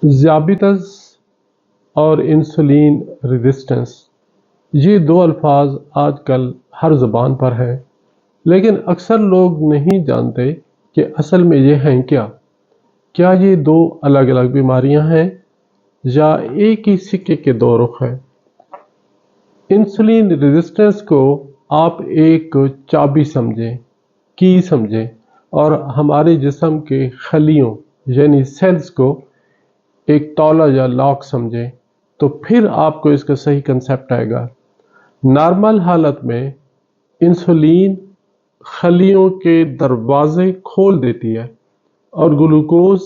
ذیابیطس اور insulin resistance, یہ دو الفاظ آج کل ہر زبان پر ہیں، لیکن اکثر لوگ نہیں جانتے کہ اصل میں یہ ہیں کیا یہ دو الگ الگ بیماریاں ہیں یا ایک ہی سکے کے دو رخ ہیں۔ انسولین ریزسٹنس کو آپ ایک چابی سمجھیں، کی سمجھیں، اور ہمارے جسم کے خلیوں یعنی سیلز کو ایک تالا یا لاک سمجھیں، تو پھر آپ کو اس کا صحیح کنسیپٹ آئے گا۔ نارمل حالت میں انسولین خلیوں کے دروازے کھول دیتی ہے اور گلوکوز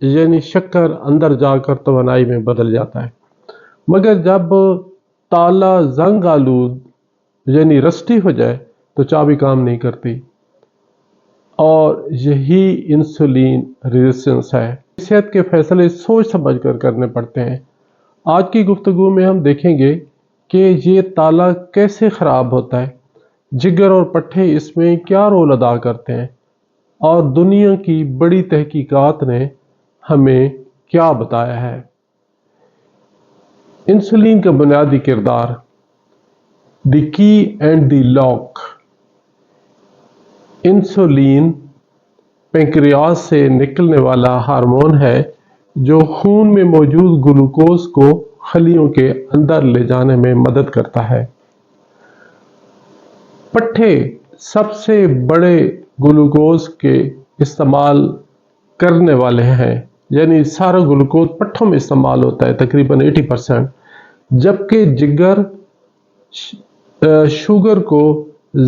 یعنی شکر اندر جا کر توانائی میں بدل جاتا ہے، مگر جب تالا زنگ آلود یعنی رسٹی ہو جائے تو چابی کام نہیں کرتی، اور یہی انسولین ریزسٹنس ہے۔ صحت کے فیصلے سوچ سمجھ کر کرنے پڑتے ہیں۔ آج کی گفتگو میں ہم دیکھیں گے کہ یہ تالا کیسے خراب ہوتا ہے، جگر اور پٹھے اس میں کیا رول ادا کرتے ہیں، اور دنیا کی بڑی تحقیقات نے ہمیں کیا بتایا ہے۔ انسولین کا بنیادی کردار، the key and the lock. Insulin pancreas سے نکلنے والا ہارمون ہے جو خون میں موجود گلوکوز کو خلیوں کے اندر لے جانے میں مدد کرتا ہے۔ پٹھے سب سے بڑے گلوکوز کے استعمال کرنے والے ہیں، یعنی سارا گلوکوز پٹھوں میں استعمال ہوتا ہے تقریباً 80%، جبکہ جگر شوگر کو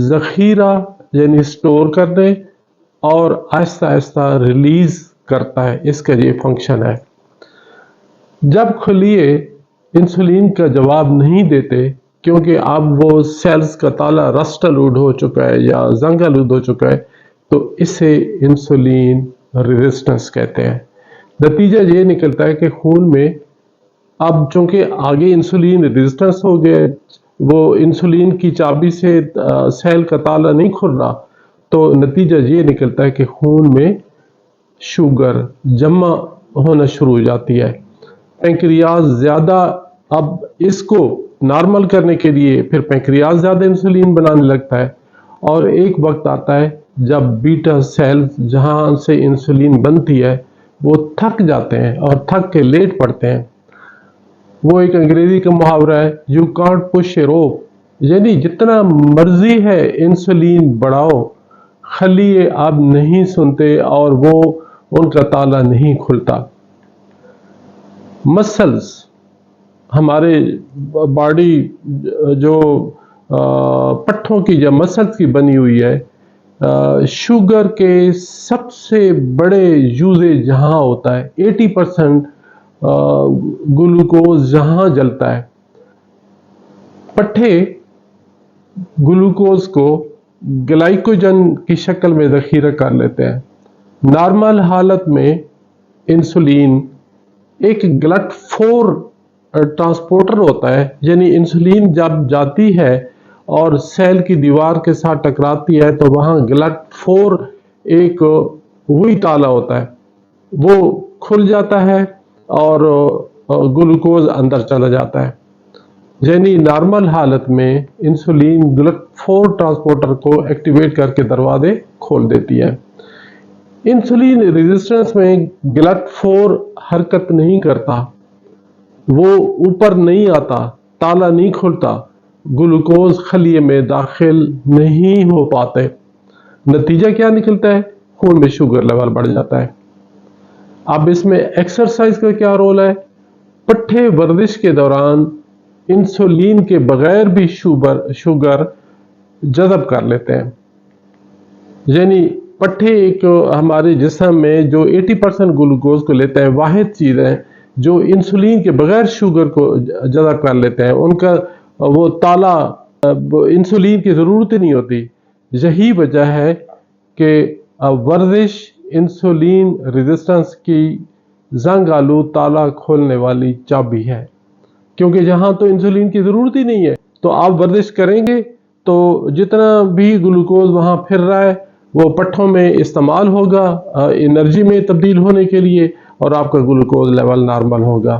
ذخیرہ یعنی سٹور کرنے اور آہستہ آہستہ ریلیز کرتا ہے، اس کا یہ فنکشن ہے۔ جب خلیے انسولین کا جواب نہیں دیتے کیونکہ اب وہ سیلز کا تالا رسٹ آلود ہو چکا ہے یا زنگ آلود ہو چکا ہے، تو اسے انسولین ریزسٹنس کہتے ہیں۔ نتیجہ یہ نکلتا ہے کہ خون میں اب چونکہ آگے انسولین ریزسٹنس ہو گیا، وہ انسولین کی چابی سے سیل کا تالا نہیں کھل رہا، تو نتیجہ یہ نکلتا ہے کہ خون میں شوگر جمع ہونا شروع ہو جاتی ہے۔ پینکریاس زیادہ اب اس کو نارمل کرنے کے لیے پھر پینکریاس زیادہ انسولین بنانے لگتا ہے، اور ایک وقت آتا ہے جب بیٹا سیل جہاں سے انسولین بنتی ہے وہ تھک جاتے ہیں اور تھک کے لیٹ پڑتے ہیں۔ وہ ایک انگریزی کا محاورہ ہے، یو کانٹ پش اے روپ، یعنی جتنا مرضی ہے انسولین بڑھاؤ، خلیے اب نہیں سنتے اور وہ ان کا تالا نہیں کھلتا۔ مسلز، ہمارے باڈی جو پٹھوں کی یا مسلز کی بنی ہوئی ہے، شوگر کے سب سے بڑے یوزیج جہاں ہوتا ہے، 80% گلوکوز جہاں جلتا ہے۔ پٹھے گلوکوز کو گلائکوجن کی شکل میں ذخیرہ کر لیتے ہیں۔ نارمل حالت میں انسولین ایک GLUT4 ٹرانسپورٹر ہوتا ہے، یعنی انسولین جب جاتی ہے اور سیل کی دیوار کے ساتھ ٹکراتی ہے تو وہاں GLUT4 ایک وہی تالا ہوتا ہے، وہ کھل جاتا ہے اور گلوکوز اندر چلا جاتا ہے۔ یعنی نارمل حالت میں انسولین GLUT4 ٹرانسپورٹر کو ایکٹیویٹ کر کے دروازے کھول دیتی ہے۔ انسولین ریزسٹنس میں GLUT4 حرکت نہیں کرتا، وہ اوپر نہیں آتا، تالا نہیں کھلتا، گلوکوز خلیے میں داخل نہیں ہو پاتے۔ نتیجہ کیا نکلتا ہے؟ خون میں شوگر لیول بڑھ جاتا ہے۔ اب اس میں ایکسرسائز کا کیا رول ہے؟ پٹھے ورزش کے دوران انسولین کے بغیر بھی شوگر جذب کر لیتے ہیں، یعنی پٹھے ایک ہمارے جسم میں جو 80% گلوکوز کو لیتا ہے، واحد چیز ہے جو انسولین کے بغیر شوگر کو جذب کر لیتے ہیں۔ ان کا وہ تالا انسولین کی ضرورت ہی نہیں ہوتی۔ یہی وجہ ہے کہ ورزش انسولین ریزسٹنس کی زنگ آلود تالا کھولنے والی چابی ہے، کیونکہ جہاں تو انسولین کی ضرورت ہی نہیں ہے، تو آپ ورزش کریں گے تو جتنا بھی گلوکوز وہاں پھر رہا ہے وہ پٹھوں میں استعمال ہوگا انرجی میں تبدیل ہونے کے لیے، اور آپ کا گلوکوز لیول نارمل ہوگا۔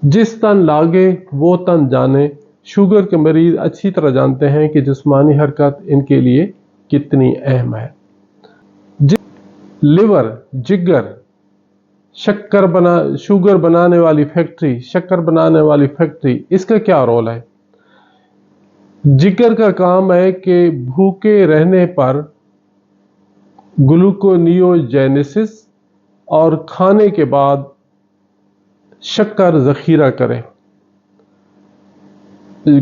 جس تن لاگے وہ تن جانے، شوگر کے مریض اچھی طرح جانتے ہیں کہ جسمانی حرکت ان کے لیے کتنی اہم ہے۔ لیور، جگر، شوگر بنانے والی فیکٹری، شکر بنانے والی فیکٹری، اس کا کیا رول ہے؟ جگر کا کام ہے کہ بھوکے رہنے پر گلوکونیوجینیسس اور کھانے کے بعد شکر ذخیرہ کرے۔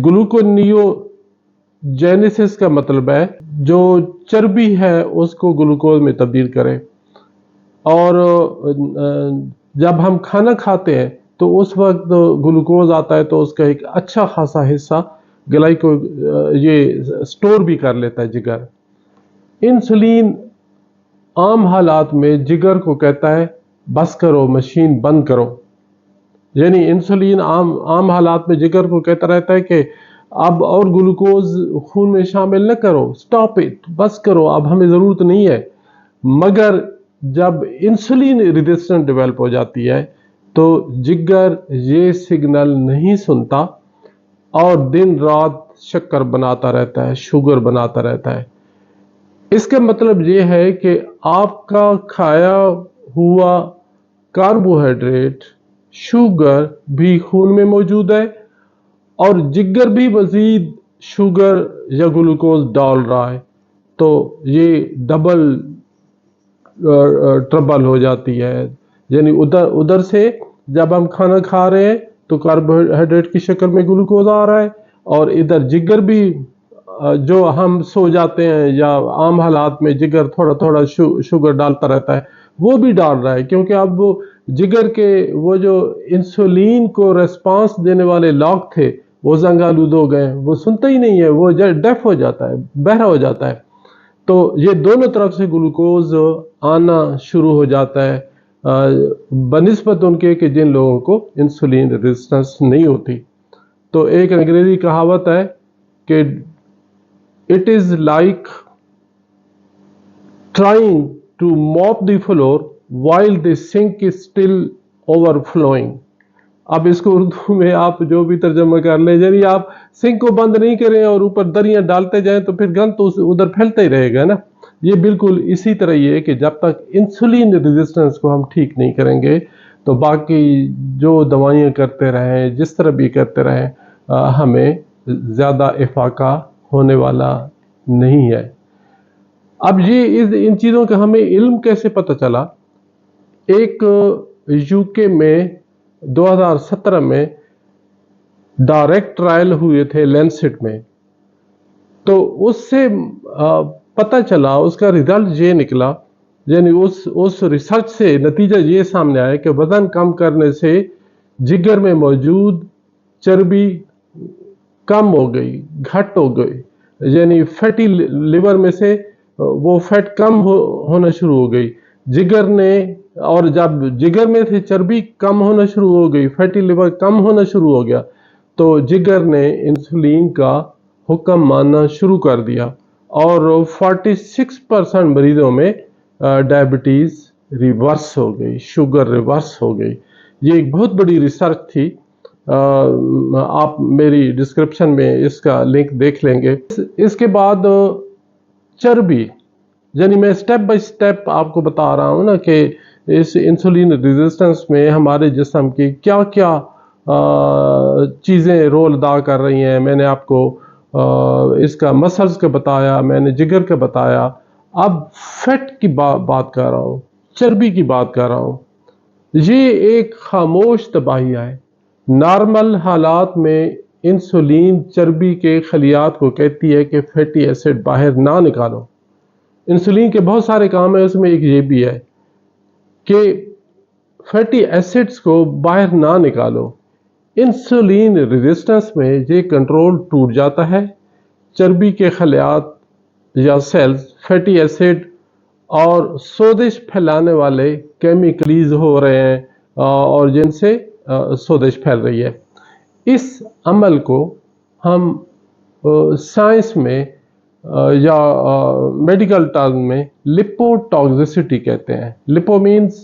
گلوکونیوجینیسس کا مطلب ہے جو چربی ہے اس کو گلوکوز میں تبدیل کرے، اور جب ہم کھانا کھاتے ہیں تو اس وقت گلوکوز آتا ہے تو اس کا ایک اچھا خاصا حصہ یہ سٹور بھی کر لیتا ہے جگر۔ انسولین عام حالات میں جگر کو کہتا ہے بس کرو، مشین بند کرو، یعنی انسولین عام حالات میں جگر کو کہتا رہتا ہے کہ اب اور گلوکوز خون میں شامل نہ کرو، سٹاپ اٹ، بس کرو، اب ہمیں ضرورت نہیں ہے۔ مگر جب انسولین ریزسٹنٹ ڈیولپ ہو جاتی ہے تو جگر یہ سگنل نہیں سنتا اور دن رات شکر بناتا رہتا ہے، شوگر بناتا رہتا ہے۔ اس کا مطلب یہ ہے کہ آپ کا کھایا ہوا کاربوہائیڈریٹ، شوگر بھی خون میں موجود ہے، اور جگر بھی مزید شوگر یا گلوکوز ڈال رہا ہے، تو یہ ڈبل ٹربل ہو جاتی ہے۔ یعنی ادھر سے جب ہم کھانا کھا رہے ہیں تو کاربوہائیڈریٹ کی شکل میں گلوکوز آ رہا ہے، اور ادھر جگر بھی جو ہم سو جاتے ہیں یا عام حالات میں جگر تھوڑا تھوڑا شوگر ڈالتا رہتا ہے، وہ بھی ڈال رہا ہے، کیونکہ اب وہ جگر کے وہ جو انسولین کو ریسپانس دینے والے لاک تھے وہ زنگ آلود ہو گئے، وہ سنتا ہی نہیں ہے، وہ ڈیف ہو جاتا ہے، بہرا ہو جاتا ہے۔ تو یہ دونوں طرف سے گلوکوز آنا شروع ہو جاتا ہے بنسبت ان کے کہ جن لوگوں کو انسولین ریزسٹنس نہیں ہوتی۔ تو ایک انگریزی کہاوت ہے کہ it is like trying to mop the floor while the sink is still overflowing. اب اس کو اردو میں آپ جو بھی ترجمہ کر لیں، یعنی آپ سنک کو بند نہیں کریں اور اوپر دریاں ڈالتے جائیں تو پھر گند تو ادھر پھیلتا ہی رہے گا نا۔ یہ بالکل اسی طرح یہ ہے کہ جب تک انسولین ریزسٹنس کو ہم ٹھیک نہیں کریں گے تو باقی جو دوائیاں کرتے رہیں، جس طرح بھی کرتے رہیں، ہمیں زیادہ افاقہ ہونے والا نہیں ہے۔ اب یہ ان چیزوں کا ہمیں علم کیسے پتہ چلا؟ ایک یو کے میں 2017 میں ڈائریکٹ ٹرائل ہوئے تھے لینسٹ میں، تو اس سے پتہ چلا، اس کا ریزلٹ یہ نکلا، یعنی اس ریسرچ سے نتیجہ یہ سامنے آیا کہ وزن کم کرنے سے جگر میں موجود چربی کم ہو گئی، گھٹ ہو گئی، یعنی فیٹی لیور میں سے وہ فیٹ کم ہونا شروع ہو گئی جگر نے، اور جب جگر میں سے چربی کم ہونا شروع ہو گئی، فیٹی لیور کم ہونا شروع ہو گیا، تو جگر نے انسولین کا حکم ماننا شروع کر دیا، اور 46% مریضوں میں ڈائبٹیز ریورس ہو گئی، شوگر ریورس ہو گئی۔ یہ ایک بہت بڑی ریسرچ تھی، آپ میری ڈسکرپشن میں اس کا لنک دیکھ لیں گے۔ اس کے بعد چربی، یعنی میں سٹیپ بائی سٹیپ آپ کو بتا رہا ہوں نا کہ اس انسولین ریزسٹنس میں ہمارے جسم کی کیا کیا چیزیں رول ادا کر رہی ہیں۔ میں نے آپ کو اس کا مسلز کا بتایا، میں نے جگر کا بتایا، اب فیٹ کی بات کر رہا ہوں، چربی کی بات کر رہا ہوں۔ یہ ایک خاموش تباہی ہے۔ نارمل حالات میں انسولین چربی کے خلیات کو کہتی ہے کہ فیٹی ایسڈ باہر نہ نکالو۔ انسولین کے بہت سارے کام ہیں، اس میں ایک یہ بھی ہے کہ فیٹی ایسڈز کو باہر نہ نکالو۔ انسولین ریزسٹنس میں یہ کنٹرول ٹوٹ جاتا ہے، چربی کے خلیات یا سیلز فیٹی ایسڈ اور سوزش پھیلانے والے کیمیکلیز ہو رہے ہیں اور جن سے سوزش پھیل رہی ہے۔ اس عمل کو ہم سائنس میں یا میڈیکل ٹرم میں لپوٹاکسیسٹی کہتے ہیں۔ لپو مینز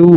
2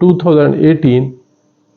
2018,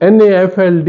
NAFLD,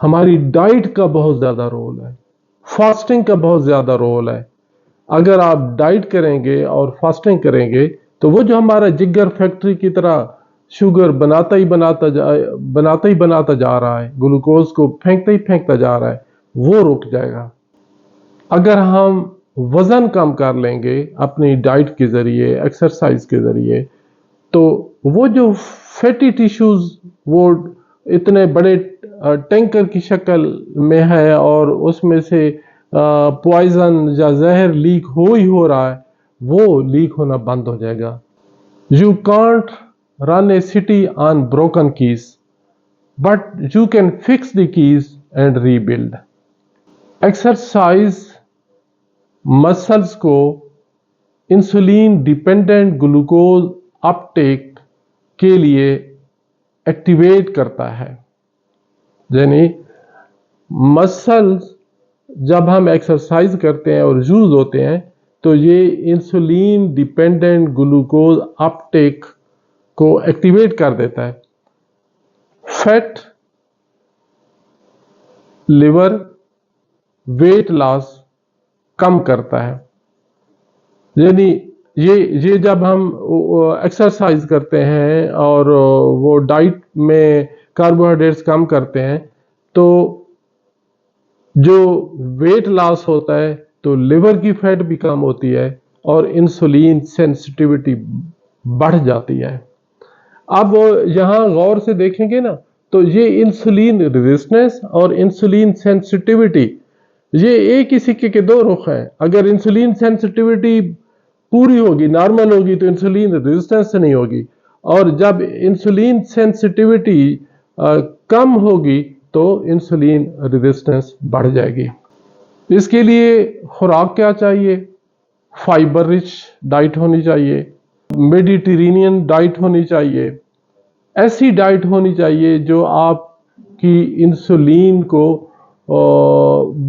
ہماری ڈائٹ کا بہت زیادہ رول ہے، فاسٹنگ کا بہت زیادہ رول ہے۔ اگر آپ ڈائٹ کریں گے اور فاسٹنگ کریں گے تو وہ جو ہمارا جگر فیکٹری کی طرح شوگر بناتا ہی بناتا جا رہا ہے، گلوکوز کو پھینکتا جا رہا ہے، وہ رک جائے گا۔ اگر ہم وزن کم کر لیں گے اپنی ڈائٹ کے ذریعے، ایکسرسائز کے ذریعے، تو وہ جو فیٹی ٹیشوز وہ اتنے بڑے ٹینکر کی شکل میں ہے اور اس میں سے پوائزن یا زہر لیک ہو رہا ہے، وہ لیک ہونا بند ہو جائے گا۔ You can't run a city on broken keys, but you can fix the keys and rebuild. Exercise muscles کو انسولین ڈیپینڈنٹ گلوکوز اپ ٹیک کے لیے ایکٹیویٹ کرتا ہے، یعنی مسلز جب ہم ایکسرسائز کرتے ہیں اور یوز ہوتے ہیں تو یہ انسولین ڈیپینڈنٹ گلوکوز اپ ٹیک کو ایکٹیویٹ کر دیتا ہے۔ فیٹ، لیور، ویٹ لاس کم کرتا ہے، یعنی یہ جب ہم ایکسرسائز کرتے ہیں اور وہ ڈائٹ میں کاربوہائیڈریٹس کم کرتے ہیں تو جو ویٹ لاس ہوتا ہے تو لیور کی فیٹ بھی کم ہوتی ہے اور انسولین سینسٹیوٹی بڑھ جاتی ہے۔ اب یہاں غور سے دیکھیں گے نا تو یہ انسولین ریزسٹنس اور انسولین سینسٹیوٹی یہ ایک ہی سکے کے دو رخ ہیں۔ اگر انسولین سینسٹیوٹی پوری ہوگی، نارمل ہوگی، تو انسولین ریزسٹنس نہیں ہوگی، اور جب انسولین سینسٹیوٹی کم ہوگی تو انسولین ریزسٹنس بڑھ جائے گی۔ اس کے لیے خوراک کیا چاہیے؟ فائبر رچ ڈائٹ ہونی چاہیے، میڈیٹرینین ڈائٹ ہونی چاہیے، ایسی ڈائٹ ہونی چاہیے جو آپ کی انسولین کو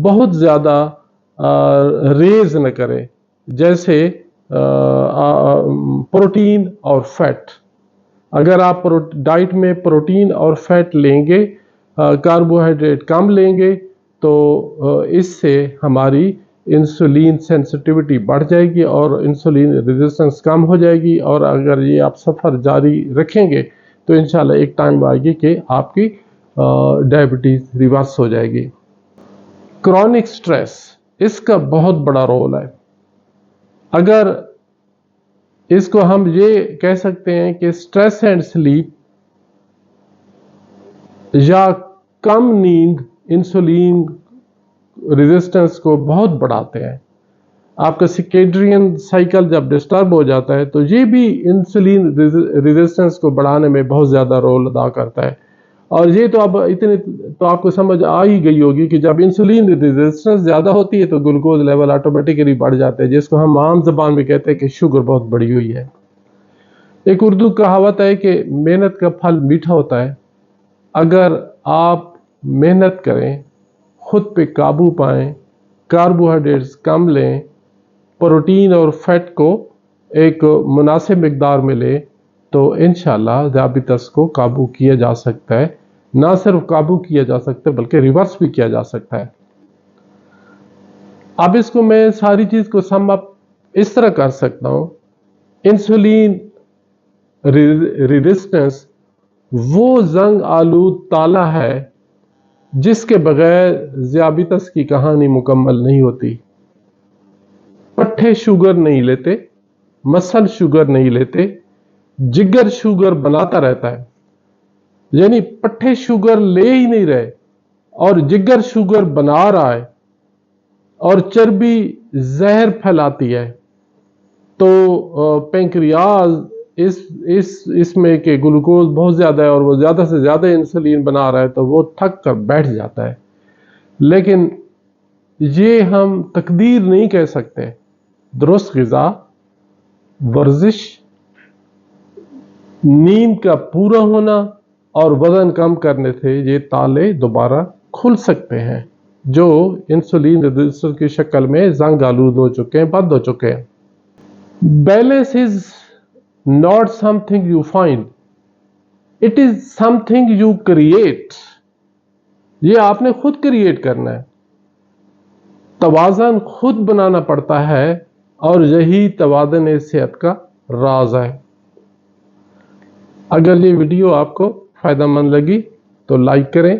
بہت زیادہ ریز نہ کرے، جیسے پروٹین اور فیٹ۔ اگر آپ ڈائٹ میں پروٹین اور فیٹ لیں گے، کاربوہائیڈریٹ کم لیں گے، تو اس سے ہماری انسولین سینسٹیوٹی بڑھ جائے گی اور انسولین ریزسٹنس کم ہو جائے گی، اور اگر یہ آپ سفر جاری رکھیں گے تو انشاءاللہ ایک ٹائم آئے گی کہ آپ کی ڈائبٹیز ریورس ہو جائے گی۔ کرونک سٹریس، اس کا بہت بڑا رول ہے۔ اگر اس کو ہم یہ کہہ سکتے ہیں کہ سٹریس اینڈ سلیپ یا کم نیند انسولین ریزسٹنس کو بہت بڑھاتے ہیں۔ آپ کا سکیڈرین سائیکل جب ڈسٹرب ہو جاتا ہے تو یہ بھی انسولین ریزسٹنس کو بڑھانے میں بہت زیادہ رول ادا کرتا ہے، اور یہ تو اب تو آپ کو سمجھ آ ہی گئی ہوگی کہ جب انسولین ریزسٹنس زیادہ ہوتی ہے تو گلوکوز لیول آٹومیٹکلی بڑھ جاتے ہیں، جس کو ہم عام زبان میں کہتے ہیں کہ شوگر بہت بڑھی ہوئی ہے۔ ایک اردو کہاوت ہے کہ محنت کا پھل میٹھا ہوتا ہے۔ اگر آپ محنت کریں، خود پہ قابو پائیں، کاربوہائیڈریٹس کم لیں، پروٹین اور فیٹ کو ایک مناسب مقدار میں لیں، تو انشاءاللہ ذیابیطس کو قابو کیا جا سکتا ہے۔ نہ صرف قابو کیا جا سکتا ہے بلکہ ریورس بھی کیا جا سکتا ہے۔ اب اس کو میں ساری چیز کو سم اپ اس طرح کر سکتا ہوں، انسولین ریزسٹنس وہ زنگ آلود تالا ہے جس کے بغیر ذیابیطس کی کہانی مکمل نہیں ہوتی۔ پٹھے شوگر نہیں لیتے، مسل شوگر نہیں لیتے، جگر شوگر بناتا رہتا ہے، یعنی پٹھے شوگر لے ہی نہیں رہے اور جگر شوگر بنا رہا ہے، اور چربی زہر پھیلاتی ہے۔ تو پینکریاز اس میں کہ گلوکوز بہت زیادہ ہے اور وہ زیادہ سے زیادہ انسولین بنا رہا ہے تو وہ تھک کر بیٹھ جاتا ہے۔ لیکن یہ ہم تقدیر نہیں کہہ سکتے۔ درست غذا، ورزش، نیند کا پورا ہونا اور وزن کم کرنے سے یہ تالے دوبارہ کھل سکتے ہیں جو انسولین ریزسٹنس کی شکل میں زنگ آلود ہو چکے ہیں، بند ہو چکے ہیں۔ Balance is not something you find, it is something you create. یہ آپ نے خود کریٹ کرنا ہے، توازن خود بنانا پڑتا ہے، اور یہی توازن صحت کا راز ہے۔ اگر یہ ویڈیو آپ کو فائدہ مند لگی تو لائک کریں،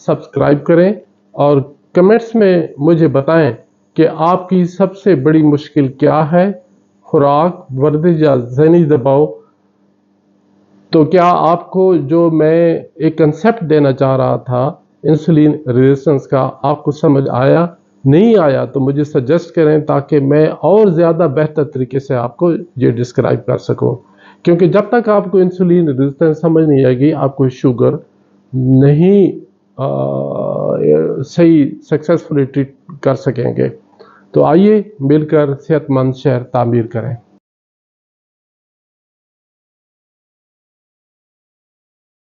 سبسکرائب کریں، اور کمنٹس میں مجھے بتائیں کہ آپ کی سب سے بڑی مشکل کیا ہے، خوراک، ورزش یا ذہنی دباؤ۔ تو کیا آپ کو جو میں ایک کنسیپٹ دینا چاہ رہا تھا انسولین ریزسٹنس کا، آپ کو سمجھ آیا؟ نہیں آیا تو مجھے سجیسٹ کریں تاکہ میں اور زیادہ بہتر طریقے سے آپ کو یہ ڈسکرائب کر سکوں، کیونکہ جب تک آپ کو انسولین ریزسٹنس سمجھ نہیں آئے گی، آپ کو شوگر نہیں صحیح سکسیسفلی ٹریٹ کر سکیں گے۔ تو آئیے مل کر صحت مند شہر تعمیر کریں۔